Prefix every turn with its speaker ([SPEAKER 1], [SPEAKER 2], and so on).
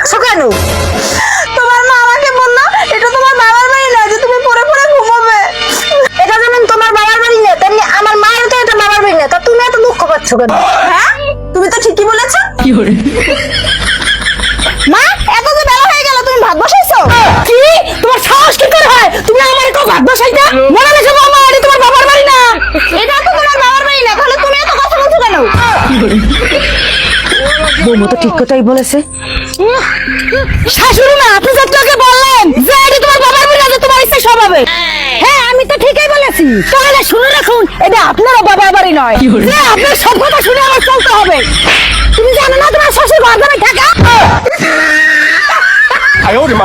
[SPEAKER 1] ডাকছো কেন?
[SPEAKER 2] তোমার মা আমাকে বললো এটা তোমার বাবার বাড়ি না, যে তুমি পরে পরে ঘুমাবে।
[SPEAKER 1] এটা যেমন তোমার বাবার বাড়ি না, তেমনি আমার মায়ের তো এটা বাবার বাড়ি না। তা তুমি এত দুঃখ পাচ্ছ কেন?
[SPEAKER 2] হ্যাঁ, তুমি তো ঠিকই বলেছো। মা, এত যে বেলা হয়ে গেল, তুমি ভাত বসাইছো?
[SPEAKER 1] কি? তোমার সাহস কি করে হয়? তুমি আমার একটু ভাত বসাইতে? মনে রেখো মামা, এটা তোমার বাবার বাড়ি না।
[SPEAKER 2] এটা তো তোমার বাবার বাড়ি না, তাহলে তুমি এত কথা বলছো কেন?
[SPEAKER 1] বৌমা তো ঠিক কথাই বলেছে। শাশুড়ি মা, আপনি যত আগে বললেন যে এটা তোমার বাবার বাড়ি না, তোমার ইচ্ছে সব হবে। হ্যাঁ, আমি তো ঠিকই বলেছি। তাহলে শুনে রাখুন, এটা আপনারও বাবার বাড়ি নয়। যে আপনার সব কথা শুনে আমার চলতে হবে। তুমি জানো না তোমার শ্বশুর ঘর জামাই টাকা?
[SPEAKER 3] 哎呦我的妈！